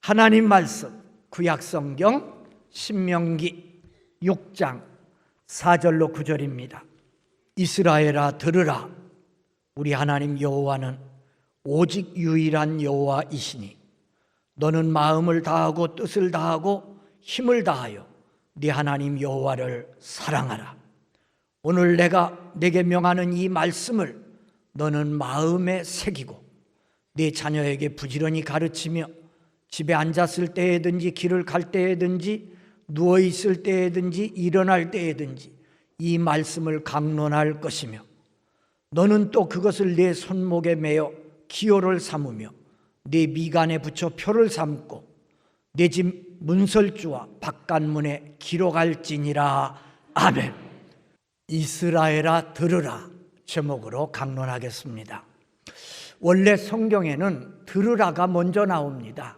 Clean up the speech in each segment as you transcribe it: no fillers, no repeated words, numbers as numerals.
하나님 말씀 구약성경 신명기 6장 4절로 9절입니다. 이스라엘아 들으라. 우리 하나님 여호와는 오직 유일한 여호와이시니 너는 마음을 다하고 뜻을 다하고 힘을 다하여 네 하나님 여호와를 사랑하라. 오늘 내가 네게 명하는 이 말씀을 너는 마음에 새기고 네 자녀에게 부지런히 가르치며 집에 앉았을 때에든지 길을 갈 때에든지 누워있을 때에든지 일어날 때에든지 이 말씀을 강론할 것이며 너는 또 그것을 네 손목에 매어 기호를 삼으며 네 미간에 붙여 표를 삼고 내 집 문설주와 바깥문에 기록할지니라. 아멘. 이스라엘아 들으라 제목으로 강론하겠습니다. 원래 성경에는 들으라가 먼저 나옵니다.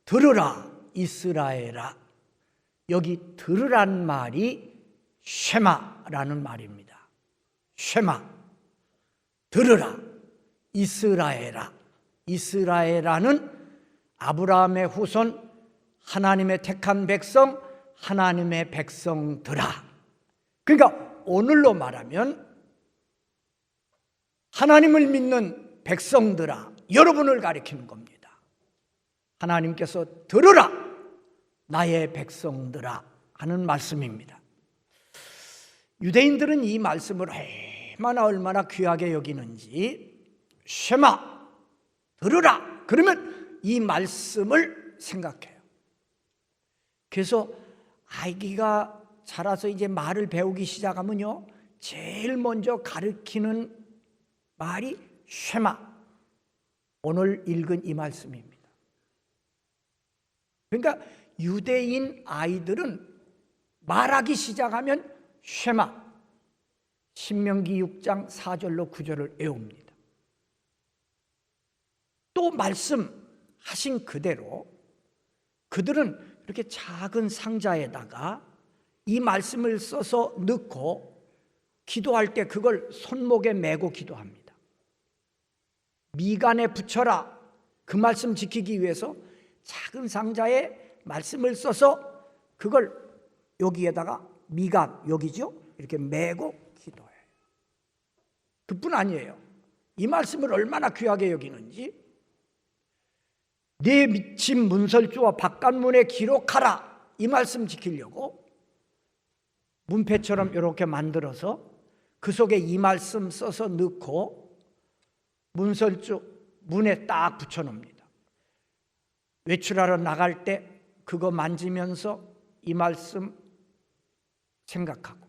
들으라 이스라엘아. 여기 들으란 말이 쉐마라는 말입니다. 쉐마. 들으라 이스라엘아. 이스라엘아는 아브라함의 후손, 하나님의 택한 백성, 하나님의 백성들아. 그러니까 오늘로 말하면 하나님을 믿는 백성들아, 여러분을 가리키는 겁니다. 하나님께서 들으라 나의 백성들아 하는 말씀입니다. 유대인들은 이 말씀을 얼마나 귀하게 여기는지, 쉐마 들으라 그러면 이 말씀을 생각해요. 그래서 아기가 자라서 이제 말을 배우기 시작하면요, 제일 먼저 가르치는 말이 쉐마, 오늘 읽은 이 말씀입니다. 그러니까 유대인 아이들은 말하기 시작하면 쉐마, 신명기 6장 4절로 9절을 외웁니다. 또 말씀하신 그대로 그들은 이렇게 작은 상자에다가 이 말씀을 써서 넣고 기도할 때 그걸 손목에 메고 기도합니다. 미간에 붙여라, 그 말씀 지키기 위해서 작은 상자에 말씀을 써서 그걸 여기에다가 미간, 여기죠? 이렇게 메고 기도해요. 그뿐 아니에요. 이 말씀을 얼마나 귀하게 여기는지, 네 집 문설주와 바깥문에 기록하라, 이 말씀 지키려고 문패처럼 이렇게 만들어서 그 속에 이 말씀 써서 넣고 문설주 문에 딱 붙여놓습니다. 외출하러 나갈 때 그거 만지면서 이 말씀 생각하고,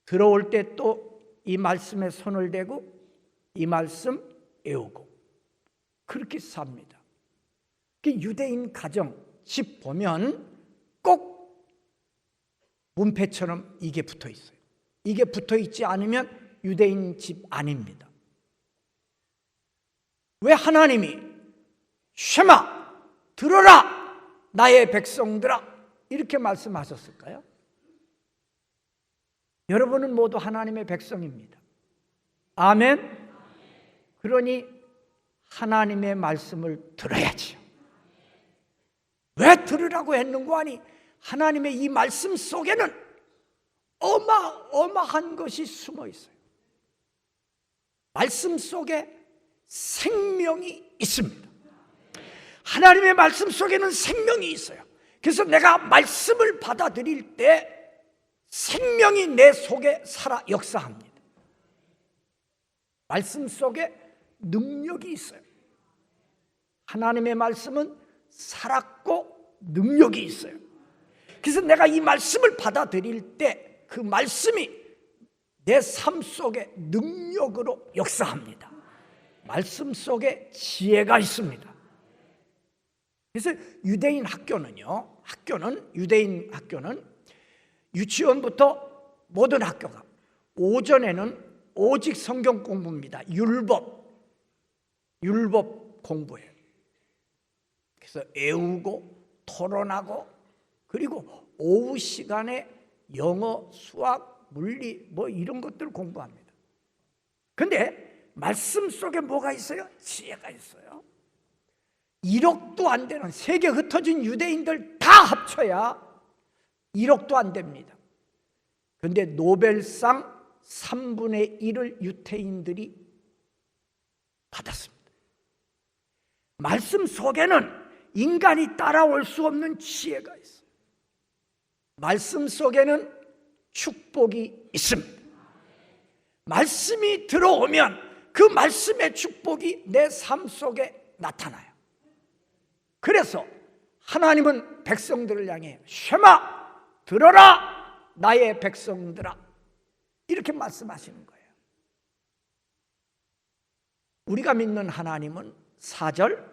들어올 때 또 이 말씀에 손을 대고 이 말씀 외우고, 그렇게 삽니다. 유대인 가정, 집 보면 꼭 문패처럼 이게 붙어 있어요. 이게 붙어 있지 않으면 유대인 집 아닙니다. 왜 하나님이 쉐마 들어라 나의 백성들아 이렇게 말씀하셨을까요? 여러분은 모두 하나님의 백성입니다. 아멘. 그러니 하나님의 말씀을 들어야지요. 왜 들으라고 했는고 하니 하나님의 이 말씀 속에는 어마어마한 것이 숨어 있어요. 말씀 속에 생명이 있습니다. 하나님의 말씀 속에는 생명이 있어요. 그래서 내가 말씀을 받아들일 때 생명이 내 속에 살아 역사합니다. 말씀 속에 능력이 있어요. 하나님의 말씀은 살았고 능력이 있어요. 그래서 내가 이 말씀을 받아들일 때 그 말씀이 내 삶 속에 능력으로 역사합니다. 말씀 속에 지혜가 있습니다. 그래서 유대인 학교는요, 유대인 학교는 유치원부터 모든 학교가 오전에는 오직 성경 공부입니다. 율법 공부예요. 그래서 외우고 토론하고, 그리고 오후 시간에 영어, 수학, 물리 뭐 이런 것들 공부합니다. 그런데 말씀 속에 뭐가 있어요? 지혜가 있어요. 1억도 안 되는 세계 흩어진 유대인들 다 합쳐야 1억도 안 됩니다. 그런데 노벨상 3분의 1을 유태인들이 받았습니다. 말씀 속에는 인간이 따라올 수 없는 지혜가 있어요. 말씀 속에는 축복이 있습니다. 말씀이 들어오면 그 말씀의 축복이 내 삶 속에 나타나요. 그래서 하나님은 백성들을 향해 쉐마 들어라 나의 백성들아 이렇게 말씀하시는 거예요. 우리가 믿는 하나님은 4절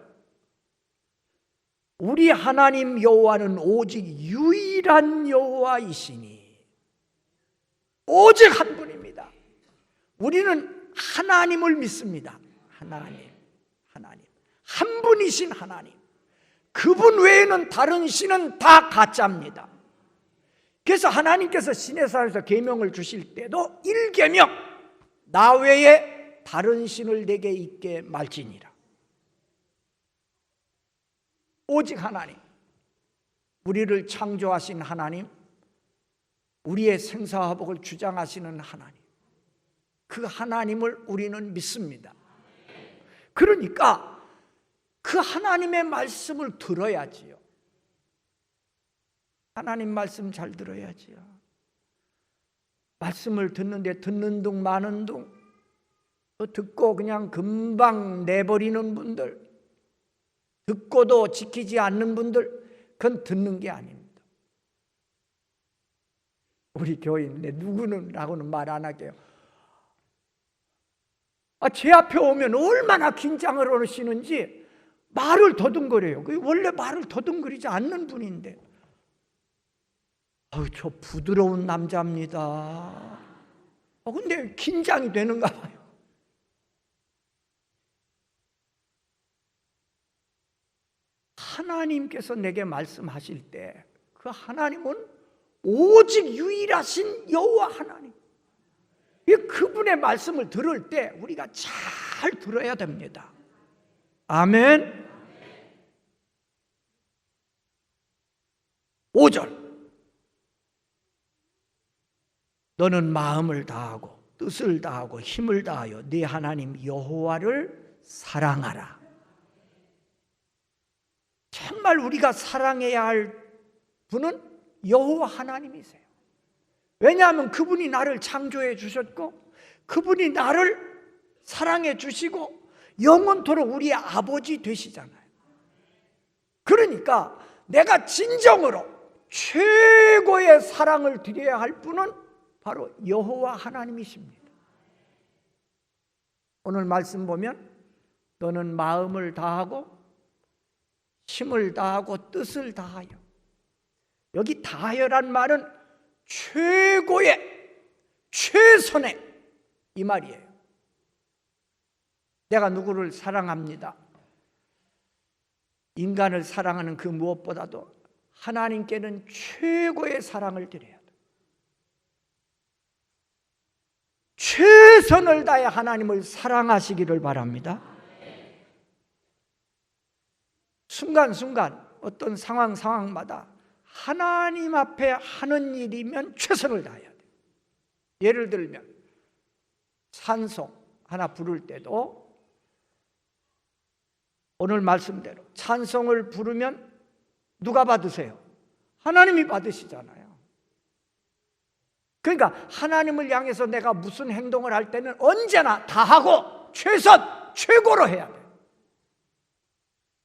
우리 하나님 여호와는 오직 유일한 여호와이시니 오직 한 분입니다. 우리는 하나님을 믿습니다. 하나님 한 분이신 하나님. 그분 외에는 다른 신은 다 가짜입니다. 그래서 하나님께서 시내산에서 계명을 주실 때도 1계명 나 외에 다른 신을 내게 있게 말지니라. 오직 하나님, 우리를 창조하신 하나님, 우리의 생사화복을 주장하시는 하나님, 그 하나님을 우리는 믿습니다. 그러니까 그 하나님의 말씀을 들어야지요. 하나님 말씀 잘 들어야지요. 말씀을 듣는데 듣는 둥 마는 둥 듣고 그냥 금방 내버리는 분들, 듣고도 지키지 않는 분들, 그건 듣는 게 아닙니다. 우리 교인인데 누구는 라고는 말 안 할게요. 제 앞에 오면 얼마나 긴장을 하시는지 말을 더듬거려요. 원래 말을 더듬거리지 않는 분인데 저 부드러운 남자입니다. 근데 긴장이 되는가 봐요. 하나님께서 내게 말씀하실 때 그 하나님은 오직 유일하신 여호와 하나님. 그분의 말씀을 들을 때 우리가 잘 들어야 됩니다. 아멘. 5절 너는 마음을 다하고 뜻을 다하고 힘을 다하여 네 하나님 여호와를 사랑하라. 정말 우리가 사랑해야 할 분은 여호와 하나님이세요. 왜냐하면 그분이 나를 창조해 주셨고 그분이 나를 사랑해 주시고 영원토록 우리의 아버지 되시잖아요. 그러니까 내가 진정으로 최고의 사랑을 드려야 할 분은 바로 여호와 하나님이십니다. 오늘 말씀 보면 너는 마음을 다하고 힘을 다하고 뜻을 다하여, 여기 다하여란 말은 최고의 최선의 이 말이에요. 내가 누구를 사랑합니다. 인간을 사랑하는 그 무엇보다도 하나님께는 최고의 사랑을 드려야 돼. 최선을 다해 하나님을 사랑하시기를 바랍니다. 순간순간 어떤 상황마다 하나님 앞에 하는 일이면 최선을 다해야 돼. 예를 들면 찬송 하나 부를 때도 오늘 말씀대로 찬송을 부르면 누가 받으세요? 하나님이 받으시잖아요. 그러니까 하나님을 향해서 내가 무슨 행동을 할 때는 언제나 다하고 최선, 최고로 해야 돼.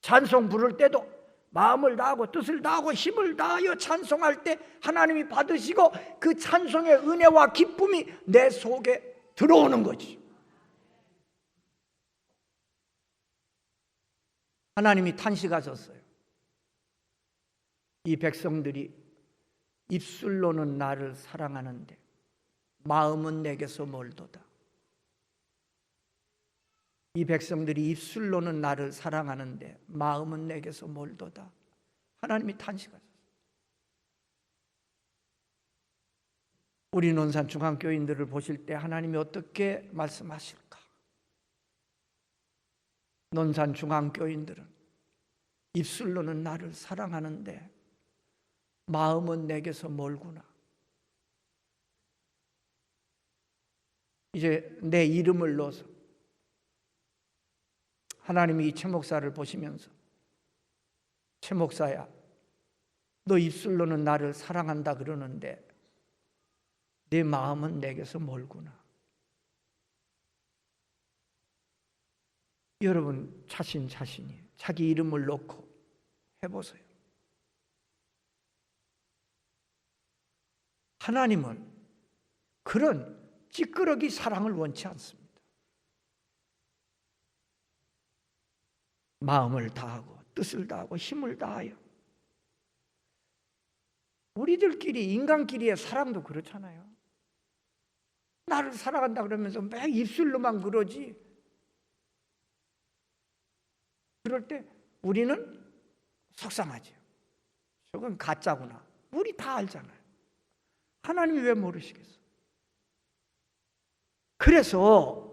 찬송 부를 때도 마음을 다하고 뜻을 다하고 힘을 다하여 찬송할 때 하나님이 받으시고 그 찬송의 은혜와 기쁨이 내 속에 들어오는 거지. 하나님이 탄식하셨어요. 이 백성들이 입술로는 나를 사랑하는데 마음은 내게서 멀도다. 이 백성들이 입술로는 나를 사랑하는데 마음은 내게서 멀도다. 하나님이 탄식하셨어요. 우리 논산 중앙교인들을 보실 때 하나님이 어떻게 말씀하실까? 논산 중앙교인들은 입술로는 나를 사랑하는데 마음은 내게서 멀구나. 이제 내 이름을 넣어서 하나님이 이 최 목사를 보시면서 최 목사야, 너 입술로는 나를 사랑한다 그러는데 내 마음은 내게서 멀구나. 여러분 자신이 자기 이름을 넣고 해보세요. 하나님은 그런 찌끄러기 사랑을 원치 않습니다. 마음을 다하고 뜻을 다하고 힘을 다하여. 우리들끼리 인간끼리의 사랑도 그렇잖아요. 나를 사랑한다 그러면서 매 입술로만 그러지. 그럴 때 우리는 속상하죠. 저건 가짜구나. 우리 다 알잖아요. 하나님이 왜 모르시겠어? 그래서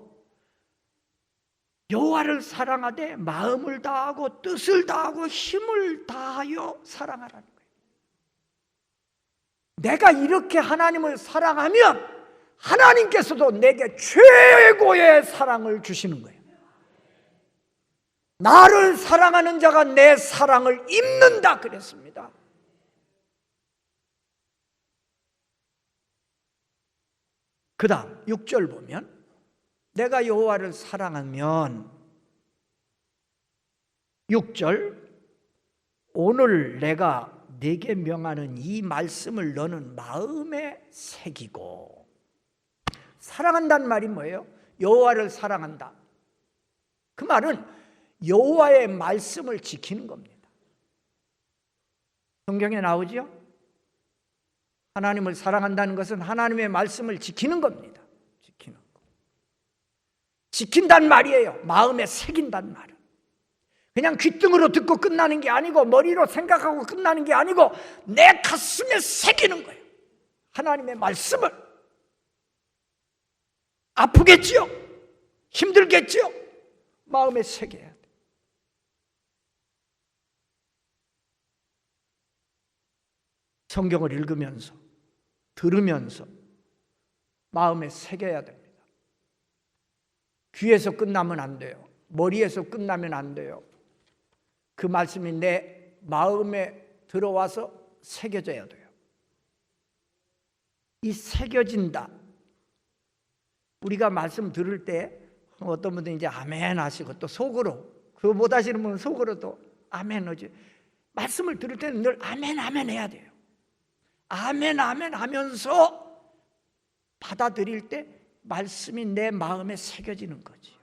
여호와를 사랑하되 마음을 다하고 뜻을 다하고 힘을 다하여 사랑하라는 거예요. 내가 이렇게 하나님을 사랑하면 하나님께서도 내게 최고의 사랑을 주시는 거예요. 나를 사랑하는 자가 내 사랑을 입는다 그랬습니다. 그 다음 6절 보면 내가 여호와를 사랑하면 6절 오늘 내가 네게 명하는 이 말씀을 너는 마음에 새기고. 사랑한다는 말이 뭐예요? 여호와를 사랑한다. 그 말은 여호와의 말씀을 지키는 겁니다. 성경에 나오죠? 하나님을 사랑한다는 것은 하나님의 말씀을 지키는 겁니다. 지키는 거. 지킨단 말이에요. 마음에 새긴단 말은. 그냥 귓등으로 듣고 끝나는 게 아니고 머리로 생각하고 끝나는 게 아니고 내 가슴에 새기는 거예요. 하나님의 말씀을. 아프겠지요? 힘들겠지요? 마음에 새겨야 돼. 성경을 읽으면서 들으면서 마음에 새겨야 됩니다. 귀에서 끝나면 안 돼요. 머리에서 끝나면 안 돼요. 그 말씀이 내 마음에 들어와서 새겨져야 돼요. 이 새겨진다. 우리가 말씀 들을 때 어떤 분들은 이제 아멘 하시고 또 속으로, 그거 못 하시는 분은 속으로도 아멘 하지. 말씀을 들을 때는 늘 아멘 아멘 해야 돼요. 아멘 아멘 하면서 받아들일 때 말씀이 내 마음에 새겨지는 거지.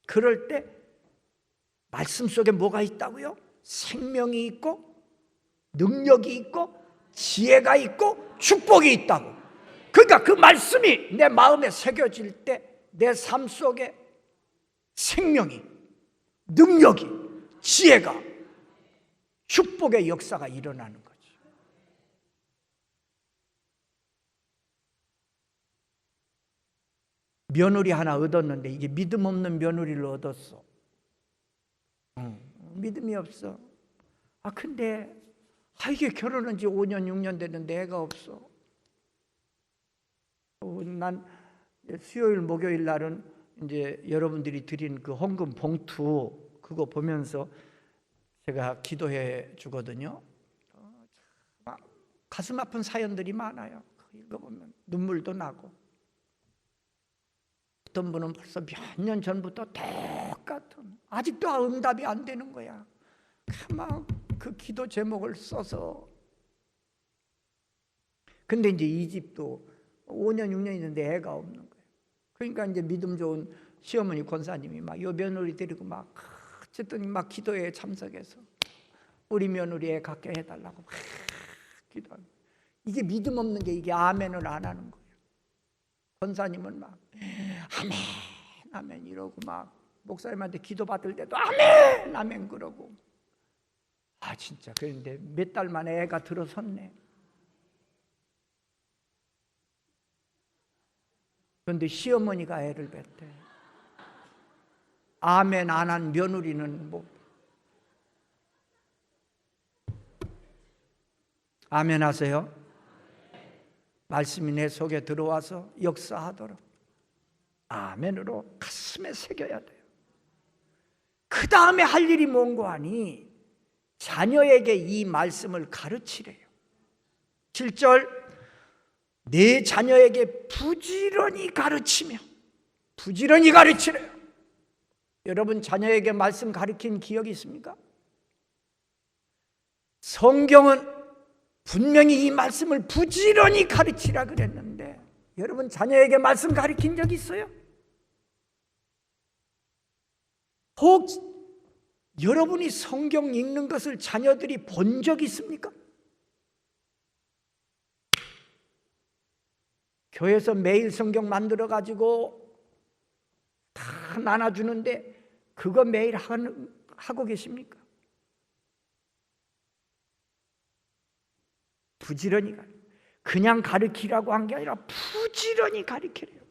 그럴 때 말씀 속에 뭐가 있다고요? 생명이 있고 능력이 있고 지혜가 있고 축복이 있다고. 그러니까 그 말씀이 내 마음에 새겨질 때 내 삶 속에 생명이, 능력이, 지혜가, 축복의 역사가 일어나는 거지. 며느리 하나 얻었는데 이게 믿음 없는 며느리를 얻었어. 믿음이 없어. 근데 이게 결혼한 지 5년 6년 됐는데 애가 없어. 난 수요일 목요일 날은 이제 여러분들이 드린 그 헌금 봉투 그거 보면서 제가 기도해 주거든요. 가슴 아픈 사연들이 많아요. 읽어보면 눈물도 나고. 어떤 분은 벌써 몇 년 전부터 똑같은, 아직도 응답이 안 되는 거야. 막 그 기도 제목을 써서. 근데 이제 이 집도 5년 6년 있는데 애가 없는 거예요. 그러니까 이제 믿음 좋은 시어머니 권사님이 막 요 며느리 데리고 막 어쨌든 막 기도회에 참석해서 우리 며느리 애 갖게 해달라고 막 기도하는. 이게 믿음 없는 게 이게 아멘을 안 하는 거예요. 권사님은 막 아멘 아멘 이러고 막 목사님한테 기도 받을 때도 아멘 아멘 그러고. 진짜 그런데 몇 달 만에 애가 들어섰네. 그런데 시어머니가 애를 뱉대. 아멘 안 한 며느리는 뭐 아멘 하세요? 말씀이 내 속에 들어와서 역사하도록 아멘으로 가슴에 새겨야 돼요. 그 다음에 할 일이 뭔고 하니 자녀에게 이 말씀을 가르치래요. 7절 내 자녀에게 부지런히 가르치래요. 여러분 자녀에게 말씀 가르친 기억이 있습니까? 성경은 분명히 이 말씀을 부지런히 가르치라 그랬는데 여러분 자녀에게 말씀 가르친 적 있어요? 혹 여러분이 성경 읽는 것을 자녀들이 본 적 있습니까? 교회에서 매일 성경 만들어 가지고 다 나눠주는데 그거 매일 하고 계십니까? 부지런히 그냥 가르치라고 한 게 아니라 부지런히 가르치래요.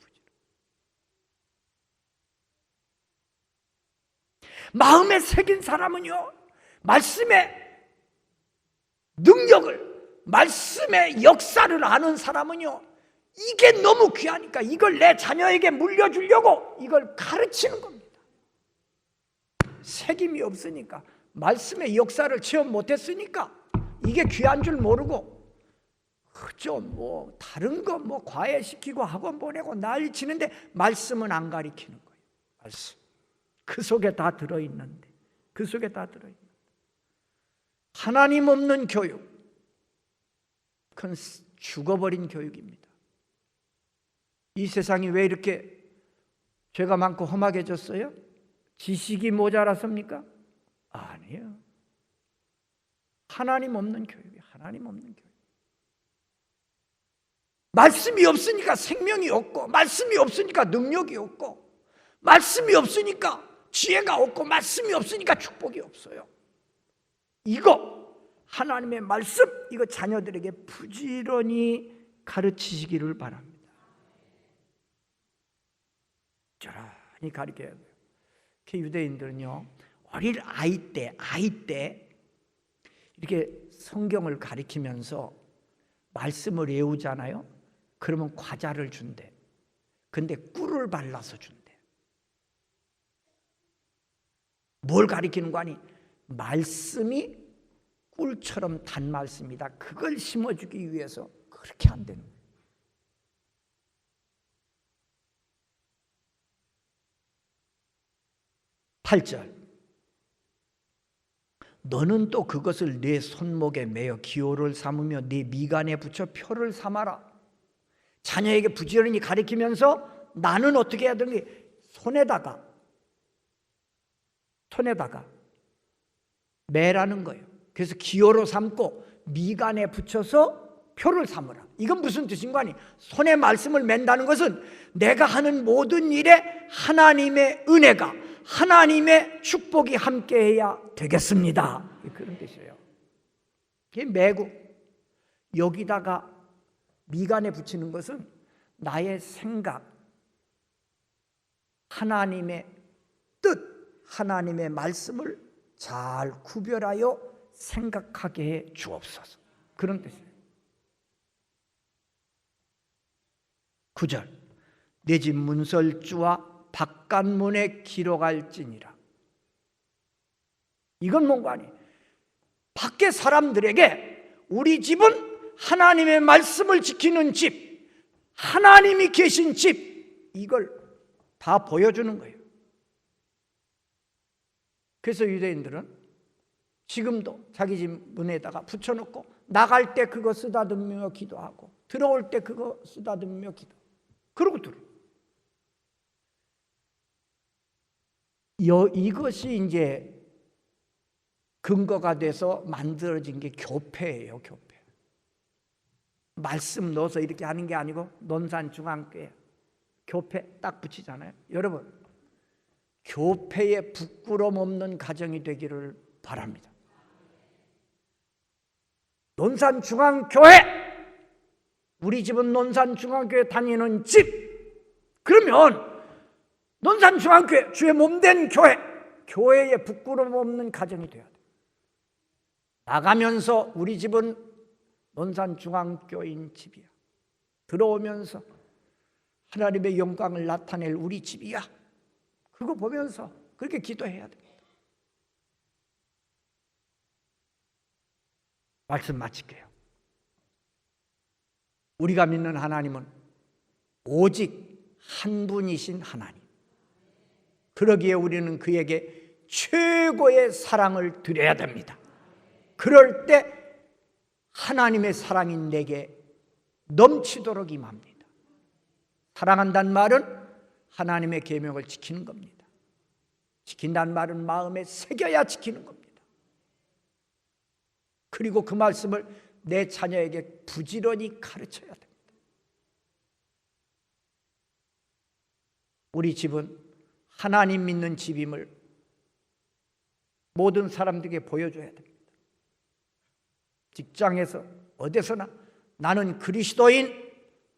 마음에 새긴 사람은요, 말씀의 능력을, 말씀의 역사를 아는 사람은요, 이게 너무 귀하니까 이걸 내 자녀에게 물려주려고 이걸 가르치는 겁니다. 새김이 없으니까, 말씀의 역사를 체험 못했으니까 이게 귀한 줄 모르고 그저 뭐 다른 거 뭐 과외시키고 학원 보내고 난리 치는데 말씀은 안 가르치는 거예요. 말씀 그 속에 다 들어있는데, 하나님 없는 교육, 그건 죽어버린 교육입니다. 이 세상이 왜 이렇게 죄가 많고 험악해졌어요? 지식이 모자라섭니까? 아니에요. 하나님 없는 교육이에요. 하나님 없는 교육. 말씀이 없으니까 생명이 없고, 말씀이 없으니까 능력이 없고, 말씀이 없으니까 지혜가 없고, 말씀이 없으니까 축복이 없어요. 이거 하나님의 말씀, 이거 자녀들에게 부지런히 가르치시기를 바랍니다. 부지런히 가르쳐야 돼요. 유대인들은요, 어릴 아이 때 이렇게 성경을 가르치면서 말씀을 외우잖아요. 그러면 과자를 준대. 근데 꿀을 발라서 준대. 뭘 가리키는 거 아니? 말씀이 꿀처럼 단 말씀이다. 그걸 심어주기 위해서 그렇게 한다는 거예요. (8절) 너는 또 그것을 네 손목에 매어 기호를 삼으며 네 미간에 붙여 표를 삼아라. 자녀에게 부지런히 가르치면서 나는 어떻게 해야 되는 게 손에다가 매라는 거예요. 그래서 기호로 삼고 미간에 붙여서 표를 삼으라. 이건 무슨 뜻인 거 아니? 손에 말씀을 맨다는 것은 내가 하는 모든 일에 하나님의 은혜가, 하나님의 축복이 함께해야 되겠습니다. 그런 뜻이에요. 이게 매고 여기다가 미간에 붙이는 것은 나의 생각, 하나님의 뜻, 하나님의 말씀을 잘 구별하여 생각하게 해 주옵소서. 그런 뜻이에요. 9절 내 집 문설주와 바깥문에 기록할지니라. 이건 뭔가 아니? 밖에 사람들에게 우리 집은 하나님의 말씀을 지키는 집, 하나님이 계신 집, 이걸 다 보여주는 거예요. 그래서 유대인들은 지금도 자기 집 문에다가 붙여놓고 나갈 때 그거 쓰다듬으며 기도하고 들어올 때 그거 쓰다듬으며 기도. 그러고 들어. 이것이 이제 근거가 돼서 만들어진 게 교회예요. 교회. 말씀 넣어서 이렇게 하는 게 아니고 논산중앙교회 교회 딱 붙이잖아요. 여러분, 교회에 부끄럼 없는 가정이 되기를 바랍니다. 논산중앙교회, 우리 집은 논산중앙교회 다니는 집. 그러면 논산중앙교회, 주의 몸된 교회, 교회에 부끄러움 없는 가정이 되어야 돼. 나가면서 우리 집은 논산중앙교회인 집이야. 들어오면서 하나님의 영광을 나타낼 우리 집이야. 그거 보면서 그렇게 기도해야 됩니다. 말씀 마칠게요. 우리가 믿는 하나님은 오직 한 분이신 하나님. 그러기에 우리는 그에게 최고의 사랑을 드려야 됩니다. 그럴 때 하나님의 사랑이 내게 넘치도록 임합니다. 사랑한다는 말은 하나님의 계명을 지키는 겁니다. 지킨다는 말은 마음에 새겨야 지키는 겁니다. 그리고 그 말씀을 내 자녀에게 부지런히 가르쳐야 됩니다. 우리 집은 하나님 믿는 집임을 모든 사람들에게 보여줘야 됩니다. 직장에서 어디서나 나는 그리스도인,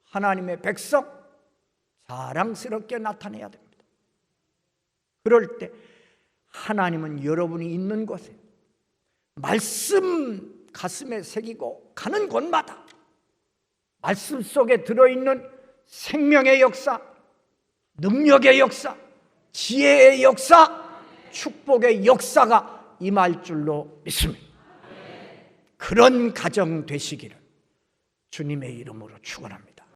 하나님의 백성, 자랑스럽게 나타내야 됩니다. 그럴 때 하나님은 여러분이 있는 곳에 말씀 가슴에 새기고 가는 곳마다 말씀 속에 들어있는 생명의 역사, 능력의 역사, 지혜의 역사, 축복의 역사가 임할 줄로 믿습니다. 그런 가정 되시기를 주님의 이름으로 축원합니다.